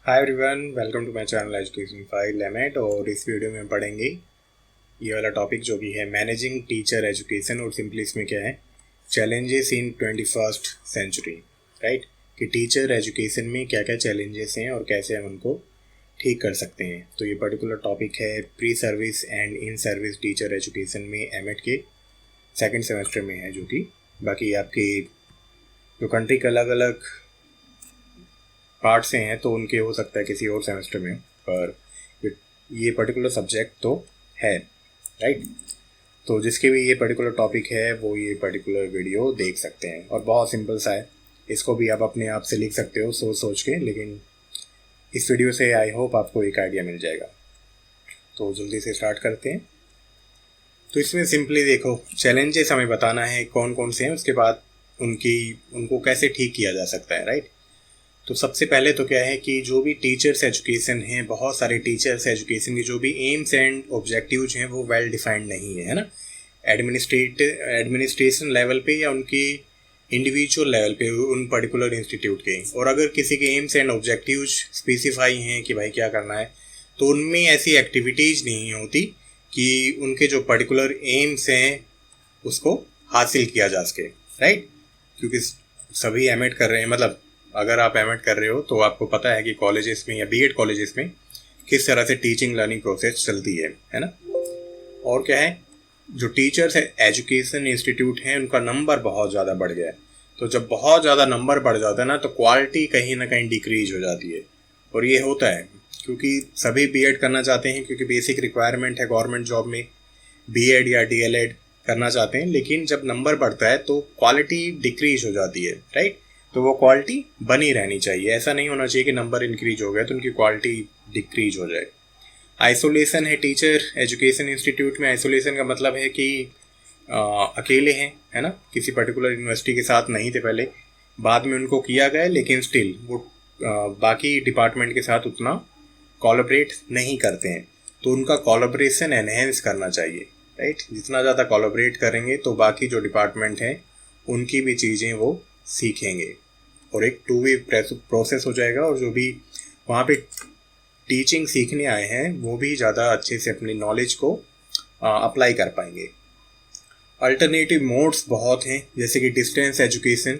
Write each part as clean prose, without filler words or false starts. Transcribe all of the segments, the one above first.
Hi everyone, welcome to my channel education file लेमेट। और इस वीडियो में हम पढ़ेंगे ये वाला टॉपिक जो कि है मैनेजिंग टीचर एजुकेशन। और सिंपली इसमें क्या है, challenges in 21st century, right. कि टीचर एजुकेशन में क्या क्या चैलेंजेस हैं और कैसे हम उनको ठीक कर सकते हैं। तो ये पर्टिकुलर टॉपिक है pre service and in service teacher education में एमएड के सेकेंड सेमेस्टर में है, जो कि बाकी आपकी जो कंट्री के अलग अलग पार्ट से हैं तो उनके हो सकता है किसी और सेमेस्टर में, पर ये पर्टिकुलर सब्जेक्ट तो है, राइट। तो जिसके भी ये पर्टिकुलर टॉपिक है वो ये पर्टिकुलर वीडियो देख सकते हैं। और बहुत सिंपल सा है, इसको भी आप अपने आप से लिख सकते हो सोच सोच के, लेकिन इस वीडियो से आई होप आपको एक आइडिया मिल जाएगा। तो जल्दी से स्टार्ट करते हैं। तो इसमें सिंपली देखो, चैलेंजेस हमें बताना है कौन कौन से हैं, उसके बाद उनको कैसे ठीक किया जा सकता है, राइट। तो सबसे पहले तो क्या है कि जो भी टीचर्स एजुकेशन है, बहुत सारे टीचर्स एजुकेशन के जो भी एम्स एंड ऑब्जेक्टिव्स हैं वो वेल डिफाइंड नहीं है ना, एडमिनिस्ट्रेशन लेवल पे या उनकी इंडिविजुअल लेवल पे उन पर्टिकुलर इंस्टीट्यूट के। और अगर किसी के एम्स एंड ऑब्जेक्टिव्स स्पेसिफाई हैं कि भाई क्या करना है, तो उनमें ऐसी एक्टिविटीज़ नहीं होती कि उनके जो पर्टिकुलर एम्स हैं उसको हासिल किया जा सके, राइट। क्योंकि सभी एमएड कर रहे हैं, मतलब अगर आप एमएड कर रहे हो तो आपको पता है कि कॉलेजेस में या बीएड कॉलेजेस में किस तरह से टीचिंग लर्निंग प्रोसेस चलती है ना। और क्या है, जो टीचर्स एजुकेशन इंस्टीट्यूट हैं उनका नंबर बहुत ज़्यादा बढ़ गया है। तो जब बहुत ज़्यादा नंबर बढ़ जाता है ना, तो क्वालिटी कहीं ना कहीं डिक्रीज हो जाती है। और ये होता है क्योंकि सभी बीएड करना चाहते हैं, क्योंकि बेसिक रिक्वायरमेंट है गवर्नमेंट जॉब में बीएड या डीएलएड करना चाहते हैं। लेकिन जब नंबर बढ़ता है तो क्वालिटी डिक्रीज हो जाती है, राइट। तो वो क्वालिटी बनी रहनी चाहिए, ऐसा नहीं होना चाहिए कि नंबर इंक्रीज हो गया तो उनकी क्वालिटी डिक्रीज हो जाए। आइसोलेशन है टीचर एजुकेशन इंस्टीट्यूट में। आइसोलेशन का मतलब है कि अकेले हैं, है ना, किसी पर्टिकुलर यूनिवर्सिटी के साथ नहीं थे पहले, बाद में उनको किया गया, लेकिन स्टिल वो बाकी डिपार्टमेंट के साथ उतना कोलैबोरेट नहीं करते हैं। तो उनका कोलैबोरेशन एनहेंस करना चाहिए, राइट। जितना ज़्यादा कोलैबोरेट करेंगे तो बाकी जो डिपार्टमेंट हैं उनकी भी चीज़ें वो सीखेंगे और एक टू वे प्रोसेस हो जाएगा। और जो भी वहाँ पे टीचिंग सीखने आए हैं वो भी ज़्यादा अच्छे से अपनी नॉलेज को अप्लाई कर पाएंगे। अल्टरनेटिव मोड्स बहुत हैं, जैसे कि डिस्टेंस एजुकेशन,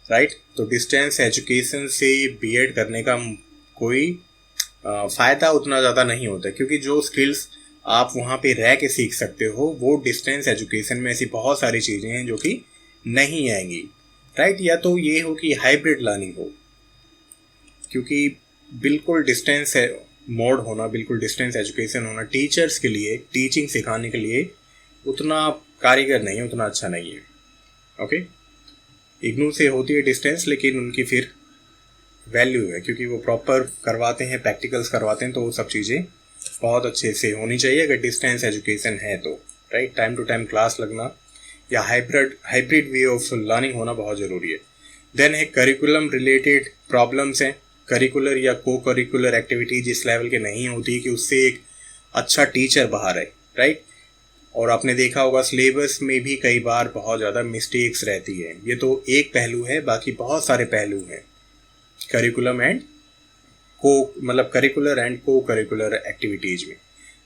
राइट। तो डिस्टेंस एजुकेशन से बीएड करने का कोई फ़ायदा उतना ज़्यादा नहीं होता, क्योंकि जो स्किल्स आप वहाँ पे रह के सीख सकते हो वो डिस्टेंस एजुकेशन में ऐसी बहुत सारी चीज़ें हैं जो कि नहीं आएंगी, राइट। या तो ये हो कि हाइब्रिड लर्निंग हो, क्योंकि बिल्कुल डिस्टेंस मोड होना, बिल्कुल डिस्टेंस एजुकेशन होना टीचर्स के लिए, टीचिंग सिखाने के लिए उतना कारीगर नहीं है, उतना अच्छा नहीं है। ओके, इग्नू से होती है डिस्टेंस, लेकिन उनकी फिर वैल्यू है क्योंकि वो प्रॉपर करवाते हैं, प्रैक्टिकल्स करवाते हैं, तो वो सब चीज़ें बहुत अच्छे से होनी चाहिए अगर डिस्टेंस एजुकेशन है तो, right. Time to time class लगना या हाइब्रिड वे ऑफ लर्निंग होना बहुत ज़रूरी है। देन है करिकुलम रिलेटेड प्रॉब्लम्स हैं, करिकुलर या को करिकुलर एक्टिविटी जिस लेवल के नहीं होती कि उससे एक अच्छा टीचर बाहर है, राइट। और आपने देखा होगा सिलेबस में भी कई बार बहुत ज़्यादा मिस्टेक्स रहती है। ये तो एक पहलू है, बाकी बहुत सारे पहलू हैं करिकुलम एंड मतलब curricular and co-curricular activities में।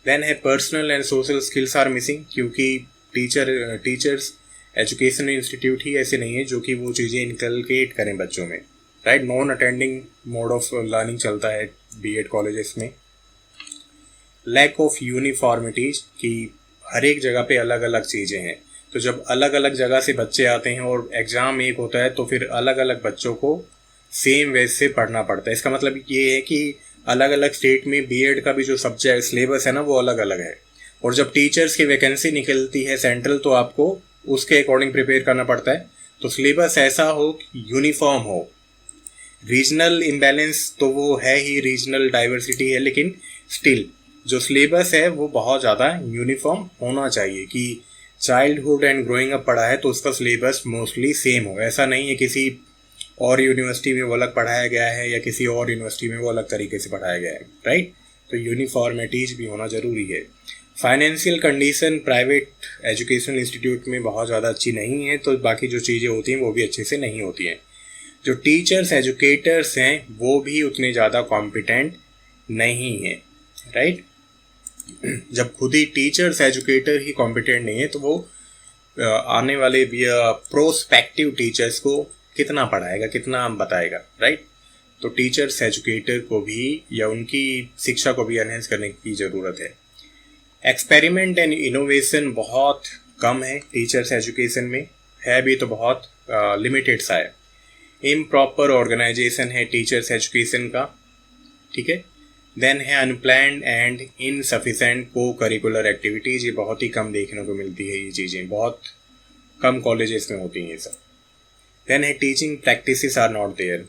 देन है personal and social skills are missing, क्योंकि टीचर्स एजुकेशन इंस्टीट्यूट ही ऐसे नहीं है जो कि वो चीज़ें इनकलकेट करें बच्चों में, right. Non attending mode of learning चलता है बीएड कॉलेजेस में। लैक ऑफ यूनिफॉर्मिटीज, कि हर एक जगह पे अलग अलग चीज़ें हैं। तो जब अलग अलग जगह से बच्चे आते हैं और एग्ज़ाम एक होता है तो फिर अलग अलग बच्चों को सेम वे से पढ़ना पड़ता है। इसका मतलब ये है कि अलग अलग स्टेट में बीएड का भी जो सब्जेक्ट सिलेबस है ना वो अलग अलग है। और जब टीचर्स की वैकेंसी निकलती है सेंट्रल, तो आपको उसके अकॉर्डिंग प्रिपेयर करना पड़ता है। तो सिलेबस ऐसा हो कि यूनिफॉर्म हो। रीजनल इम्बैलेंस तो वो है ही, रीजनल डाइवर्सिटी है, लेकिन स्टिल जो सिलेबस है वो बहुत ज़्यादा यूनिफॉर्म होना चाहिए कि चाइल्डहुड एंड ग्रोइंग अप पढ़ा है तो उसका सिलेबस मोस्टली सेम हो। ऐसा नहीं है किसी और यूनिवर्सिटी में वो अलग पढ़ाया गया है या किसी और यूनिवर्सिटी में वो अलग तरीके से पढ़ाया गया है, राइट। तो यूनिफॉर्मिटीज भी होना ज़रूरी है। Financial condition private educational institute में बहुत ज़्यादा अच्छी नहीं है, तो बाकी जो चीज़ें होती हैं वो भी अच्छे से नहीं होती हैं। जो टीचर्स एजुकेटर्स हैं वो भी उतने ज़्यादा कॉम्पिटेंट नहीं हैं, राइट। जब खुद ही टीचर्स एजुकेटर ही कॉम्पिटेंट नहीं है तो वो आने वाले प्रोस्पेक्टिव टीचर्स को कितना पढ़ाएगा, कितना बताएगा, राइट। तो टीचर्स एजुकेटर को भी या उनकी शिक्षा को भी एनहेंस करने की ज़रूरत है। एक्सपेरिमेंट एंड इनोवेशन बहुत कम है टीचर्स एजुकेशन में, है भी तो बहुत लिमिटेड सा है। इम्प्रॉपर ऑर्गेनाइजेशन है टीचर्स एजुकेशन का, ठीक है। देन है अनप्लैंड एंड इनसफिशेंट को करिकुलर एक्टिविटीज़, ये बहुत ही कम देखने को मिलती है, ये चीज़ें बहुत कम कॉलेजेस में होती हैं ये सब। देन है teaching practices are not there,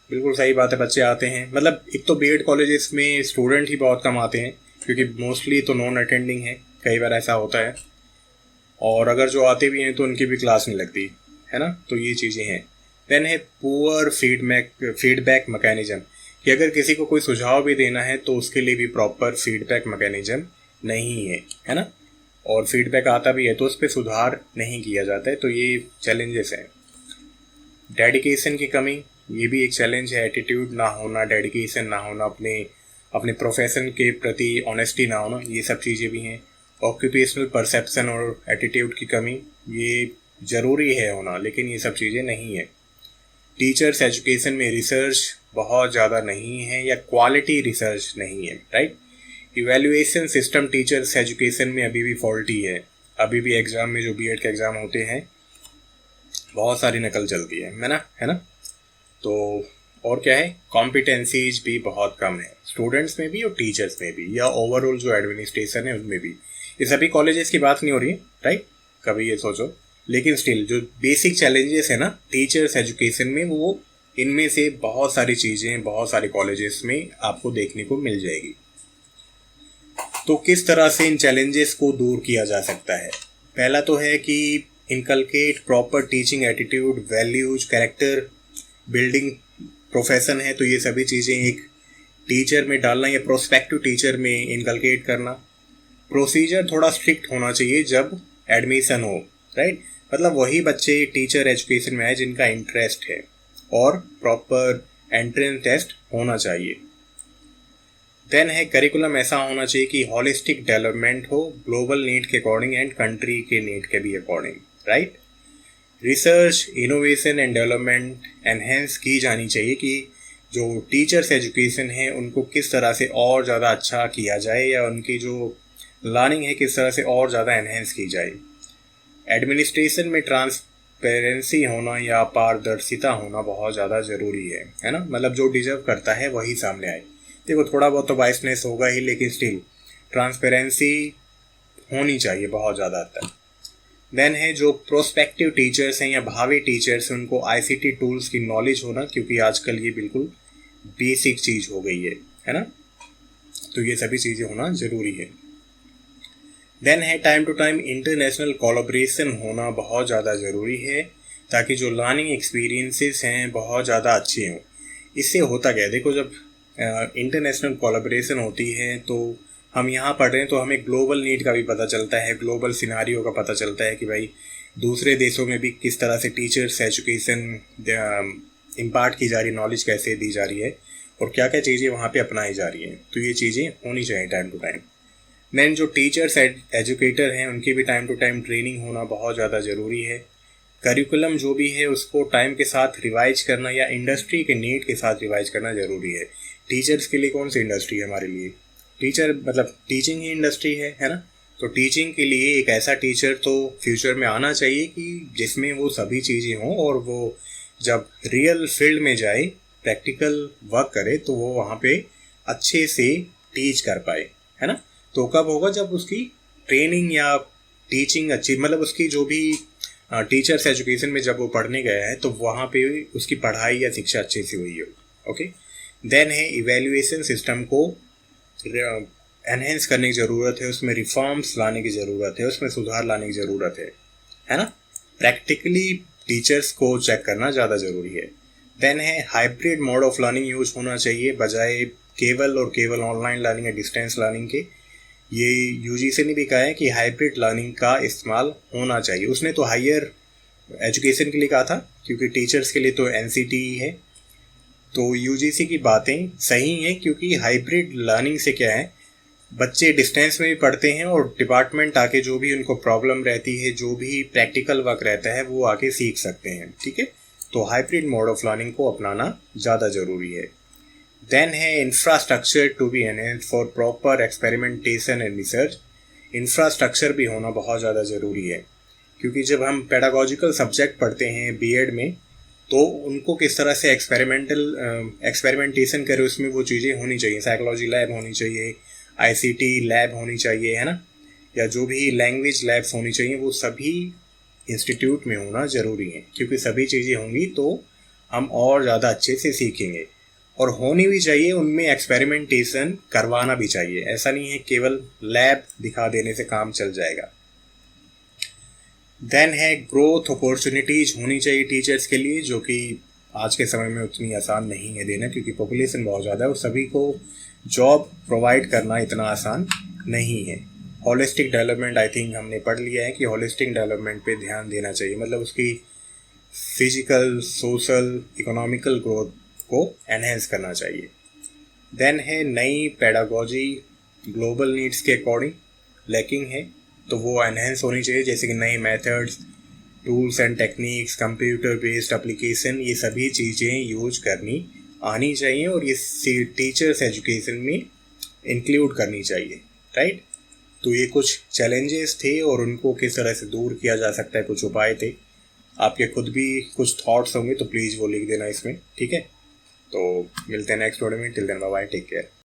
बिल्कुल सही बात है, बच्चे आते हैं, मतलब एक तो बीएड कॉलेजेस में स्टूडेंट ही बहुत कम आते हैं क्योंकि मोस्टली तो नॉन अटेंडिंग है, कई बार ऐसा होता है, और अगर जो आते भी हैं तो उनकी भी क्लास नहीं लगती है ना, तो ये चीज़ें हैं। देन है पुअर फीडबैक मैकेनिज्म, कि अगर किसी को कोई सुझाव भी देना है तो उसके लिए भी प्रॉपर फीडबैक मैकेनिज्म नहीं है ना, और फीडबैक आता भी है तो उस पर सुधार नहीं किया जाता है, तो ये चैलेंजेस हैं। डेडिकेशन की कमी, ये भी एक चैलेंज है, एटीट्यूड ना होना, डेडिकेशन ना होना, अपने प्रोफेशन के प्रति ऑनेस्टी ना होना, ये सब चीज़ें भी हैं। ऑक्यूपेशनल परसेप्शन और एटीट्यूड की कमी, ये ज़रूरी है होना, लेकिन ये सब चीज़ें नहीं है। टीचर्स एजुकेशन में रिसर्च बहुत ज़्यादा नहीं है या क्वालिटी रिसर्च नहीं है, right. Evaluation system teachers education में अभी भी फॉल्टी है, अभी भी एग्ज़ाम में जो बीएड के एग्ज़ाम होते हैं बहुत सारी नकल चलती है ना। तो और क्या है, कॉम्पिटेंसीज भी बहुत कम है स्टूडेंट्स में भी और टीचर्स में भी, या ओवरऑल जो एडमिनिस्ट्रेशन है उनमें भी। ये सभी कॉलेजेस की बात नहीं हो रही है, राइट, कभी ये सोचो, लेकिन स्टिल जो बेसिक चैलेंजेस है ना टीचर्स एजुकेशन में, वो इनमें से बहुत सारी चीज़ें बहुत सारे कॉलेजेस में आपको देखने को मिल जाएगी। तो किस तरह से इन चैलेंजेस को दूर किया जा सकता है? पहला तो है कि inculcate proper teaching attitude, values, character building profession है तो ये सभी चीज़ें एक टीचर में डालना या प्रोस्पेक्टिव टीचर में इनकलकेट करना। प्रोसीजर थोड़ा स्ट्रिक्ट होना चाहिए जब एडमिशन हो, राइट, मतलब वही बच्चे टीचर एजुकेशन में आए जिनका इंटरेस्ट है, और प्रॉपर एंट्रेंस टेस्ट होना चाहिए। देन है करिकुलम ऐसा होना चाहिए कि हॉलिस्टिक डेवलपमेंट हो, ग्लोबल नीड के अकॉर्डिंग एंड कंट्री के नीड के भी according, right. Research, innovation and development enhance की जानी चाहिए कि जो टीचर्स एजुकेशन है उनको किस तरह से और ज़्यादा अच्छा किया जाए, या उनकी जो लर्निंग है किस तरह से और ज़्यादा एनहेंस की जाए। एडमिनिस्ट्रेशन में ट्रांसपेरेंसी होना या पारदर्शिता होना बहुत ज़्यादा ज़रूरी है ना, मतलब जो डिजर्व करता है वही सामने आए। देखो थोड़ा बहुत तो बायसनेस होगा ही, लेकिन स्टिल ट्रांसपेरेंसी होनी चाहिए बहुत ज़्यादा हद तक। देन है जो प्रोस्पेक्टिव टीचर्स हैं या भावी टीचर्स हैं उनको आईसीटी टूल्स की नॉलेज होना, क्योंकि आजकल ये बिल्कुल बेसिक चीज़ हो गई है ना, तो ये सभी चीज़ें होना ज़रूरी है। देन है time to time international collaboration होना बहुत ज़्यादा ज़रूरी है, ताकि जो लर्निंग एक्सपीरियंसेस हैं बहुत ज़्यादा अच्छे हों। इससे होता क्या है, देखो जब इंटरनेशनल कोलैबोरेशन होती है तो हम यहाँ पढ़ रहे हैं तो हमें ग्लोबल नीड का भी पता चलता है, ग्लोबल सिनारियो का पता चलता है कि भाई दूसरे देशों में भी किस तरह से टीचर्स एजुकेशन इम्पार्ट की जा रही है, नॉलेज कैसे दी जा रही है और क्या क्या चीज़ें वहाँ पे अपनाई जा रही हैं, तो ये चीज़ें होनी चाहिए टाइम टू टाइम। देन जो टीचर्स एजुकेटर हैं उनकी भी टाइम टू टाइम ट्रेनिंग होना बहुत ज़्यादा ज़रूरी है। करिकुलम जो भी है उसको टाइम के साथ रिवाइज करना या इंडस्ट्री के नीड के साथ रिवाइज करना ज़रूरी है। टीचर्स के लिए कौन सी इंडस्ट्री है हमारे लिए? टीचर मतलब टीचिंग ही इंडस्ट्री है ना, तो टीचिंग के लिए एक ऐसा टीचर तो फ्यूचर में आना चाहिए कि जिसमें वो सभी चीज़ें हों, और वो जब रियल फील्ड में जाए, प्रैक्टिकल वर्क करे, तो वो वहाँ पे अच्छे से टीच कर पाए, है ना। तो कब होगा? जब उसकी ट्रेनिंग या टीचिंग अच्छी, मतलब उसकी जो भी टीचर्स एजुकेशन में जब वो पढ़ने गया है तो वहाँ पे उसकी पढ़ाई या शिक्षा अच्छे से हुई हो। ओके, देन है इवैल्यूएशन सिस्टम को एनहेंस करने की ज़रूरत है, उसमें रिफॉर्म्स लाने की ज़रूरत है, उसमें सुधार लाने की ज़रूरत है ना। प्रैक्टिकली टीचर्स को चेक करना ज़्यादा ज़रूरी है। देन है hybrid mode of learning use होना चाहिए, बजाय केवल ऑनलाइन लर्निंग या डिस्टेंस लर्निंग के। ये यूजीसी ने भी कहा है कि हाइब्रिड लर्निंग का इस्तेमाल होना चाहिए। उसने तो हायर एजुकेशन के लिए कहा था क्योंकि टीचर्स के लिए तो NCT ही है। तो UGC की बातें सही हैं, क्योंकि हाइब्रिड लर्निंग से क्या है, बच्चे डिस्टेंस में भी पढ़ते हैं और डिपार्टमेंट आके जो भी उनको प्रॉब्लम रहती है, जो भी प्रैक्टिकल वर्क रहता है, वो आके सीख सकते हैं। ठीक है, तो हाइब्रिड मोड ऑफ लर्निंग को अपनाना ज़्यादा ज़रूरी है। देन है infrastructure to be enhanced for proper experimentation and research. Infrastructure भी होना बहुत ज़्यादा ज़रूरी है, क्योंकि जब हम पेडागोजिकल सब्जेक्ट पढ़ते हैं B.Ed में, तो उनको किस तरह से एक्सपेरिमेंटेशन करें, उसमें वो चीज़ें होनी चाहिए। साइकोलॉजी लैब होनी चाहिए, ICT लैब होनी चाहिए, है ना, या जो भी लैंग्वेज लैब्स होनी चाहिए, वो सभी इंस्टीट्यूट में होना ज़रूरी है, क्योंकि सभी चीज़ें होंगी तो हम और ज़्यादा अच्छे से सीखेंगे। और होनी भी चाहिए, उनमें एक्सपेरिमेंटेशन करवाना भी चाहिए। ऐसा नहीं है केवल लैब दिखा देने से काम चल जाएगा। देन है ग्रोथ अपॉर्चुनिटीज होनी चाहिए टीचर्स के लिए, जो कि आज के समय में उतनी आसान नहीं है देना, क्योंकि पॉपुलेशन बहुत ज़्यादा है और सभी को जॉब प्रोवाइड करना इतना आसान नहीं है। होलिस्टिक डेवलपमेंट, आई थिंक हमने पढ़ लिया है कि होलिस्टिक डेवलपमेंट पे ध्यान देना चाहिए, मतलब उसकी फिजिकल, सोशल, इकोनॉमिकल ग्रोथ को एनहेंस करना चाहिए। देन है नई पेडागोजी ग्लोबल नीड्स के अकॉर्डिंग लैकिंग है, तो वो एनहेंस होनी चाहिए, जैसे कि नए methods, tools and techniques, computer based application, ये सभी चीज़ें यूज करनी आनी चाहिए और ये टीचर्स एजुकेशन में इंक्लूड करनी चाहिए। राइट, तो ये कुछ चैलेंजेस थे और उनको किस तरह से दूर किया जा सकता है, कुछ उपाय थे। आपके खुद भी कुछ थॉट्स होंगे तो प्लीज़ वो लिख देना इसमें। ठीक है, तो मिलते हैं नेक्स्ट वीडियो में। Till then bye bye, take care.